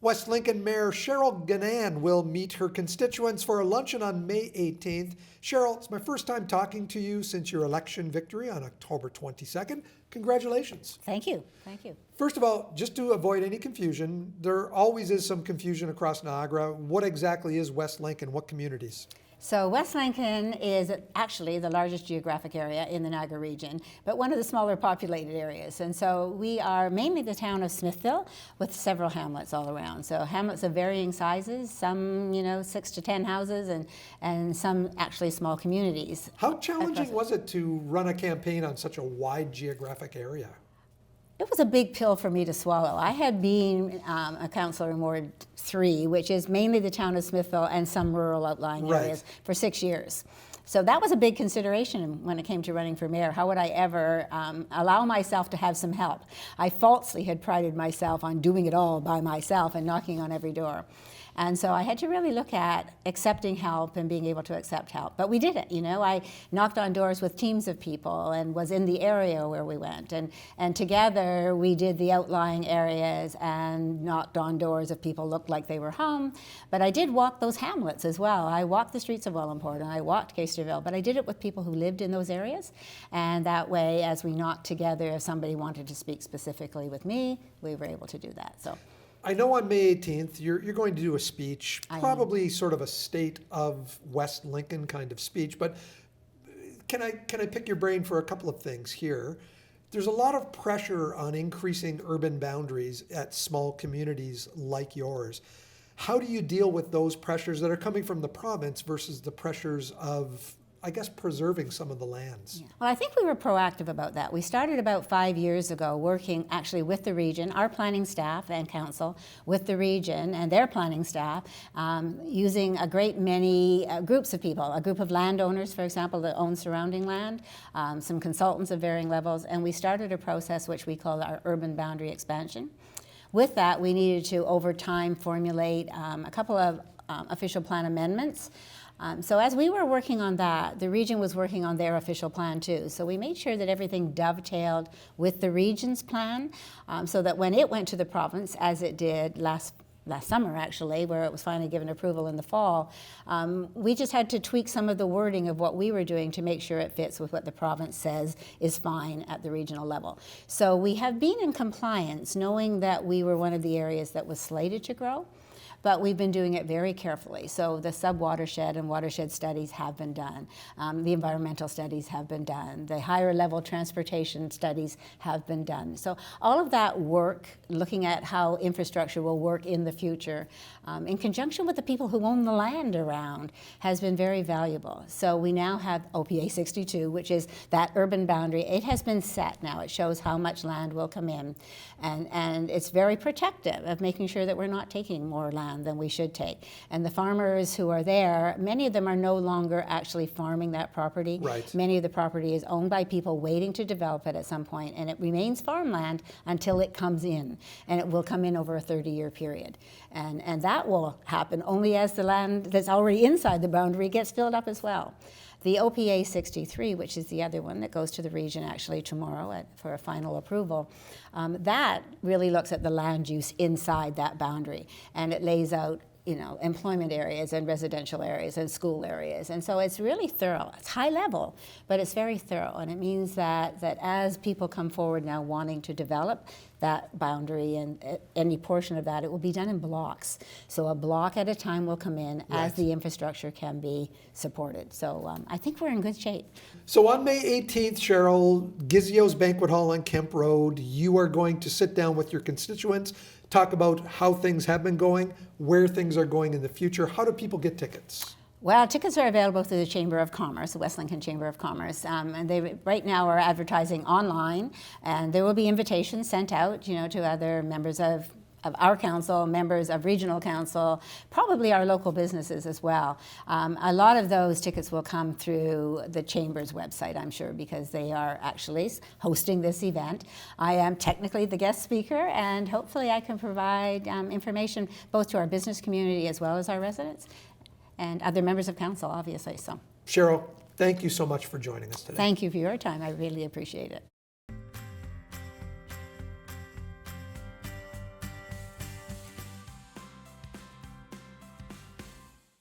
West Lincoln Mayor Cheryl Ganann will meet her constituents for a luncheon on May 18th. Cheryl, it's my first time talking to you since your election victory on October 22nd. Congratulations. Thank you. Thank you. First of all, just to avoid any confusion, there always is some confusion across Niagara. What exactly is West Lincoln? What communities? So West Lincoln is actually the largest geographic area in the Niagara region, but one of the smaller populated areas. And so we are mainly the town of Smithville with several hamlets all around. So hamlets of varying sizes, some, 6 to 10 houses, and some actually small communities. How challenging was it to run a campaign on such a wide geographic area? It was a big pill for me to swallow. I had been a councillor in Ward 3, which is mainly the town of Smithville and some rural outlying areas, for 6 years. So that was a big consideration when it came to running for mayor. How would I ever allow myself to have some help? I falsely had prided myself on doing it all by myself and knocking on every door. And so I had to really look at accepting help and being able to accept help. But we did it, I knocked on doors with teams of people and was in the area where we went. And together we did the outlying areas and knocked on doors if people looked like they were home. But I did walk those hamlets as well. I walked the streets of Wellandport and I walked Caisterville, but I did it with people who lived in those areas. And that way, as we knocked together, if somebody wanted to speak specifically with me, we were able to do that. So. I know on May 18th, you're going to do a speech, probably sort of a state of West Lincoln kind of speech, but can I pick your brain for a couple of things here? There's a lot of pressure on increasing urban boundaries at small communities like yours. How do you deal with those pressures that are coming from the province versus the pressures of, I guess, preserving some of the lands? Yeah. Well, I think we were proactive about that. We started about 5 years ago working actually with the region, our planning staff and council, with the region and their planning staff, using a great many groups of people, a group of landowners, for example, that own surrounding land, some consultants of varying levels, and we started a process which we call our urban boundary expansion. With that, we needed to, over time, formulate a couple of official plan amendments. So as we were working on that, the region was working on their official plan too. So we made sure that everything dovetailed with the region's plan, so that when it went to the province, as it did last summer actually, where it was finally given approval in the fall, we just had to tweak some of the wording of what we were doing to make sure it fits with what the province says is fine at the regional level. So we have been in compliance, knowing that we were one of the areas that was slated to grow. But we've been doing it very carefully. So the sub-watershed and watershed studies have been done. The environmental studies have been done. The higher level transportation studies have been done. So all of that work, looking at how infrastructure will work in the future, in conjunction with the people who own the land around, has been very valuable. So we now have OPA 62, which is that urban boundary. It has been set now. It shows how much land will come in. And it's very protective of making sure that we're not taking more land than we should take. And the farmers who are there, many of them are no longer actually farming that property. Right. Many of the property is owned by people waiting to develop it at some point, and it remains farmland until it comes in, and it will come in over a 30-year period. And that will happen only as the land that's already inside the boundary gets filled up as well. The OPA 63, which is the other one that goes to the region actually tomorrow for a final approval, that really looks at the land use inside that boundary, and it lays out employment areas and residential areas and school areas. And so it's really thorough. It's high level, but it's very thorough. And it means that as people come forward now wanting to develop that boundary and any portion of that, it will be done in blocks. So a block at a time will come in as the infrastructure can be supported. So I think we're in good shape. So on May 18th, Cheryl, Gizio's Banquet Hall on Kemp Road, you are going to sit down with your constituents, talk about how things have been going, where things are going in the future. How do people get tickets? Well, tickets are available through the Chamber of Commerce, the West Lincoln Chamber of Commerce, and they right now are advertising online, and there will be invitations sent out, to other members of our council, members of regional council, probably our local businesses as well. A lot of those tickets will come through the Chamber's website, I'm sure, because they are actually hosting this event. I am technically the guest speaker, and hopefully I can provide information both to our business community as well as our residents and other members of council, obviously. So, Cheryl, thank you so much for joining us today. Thank you for your time. I really appreciate it.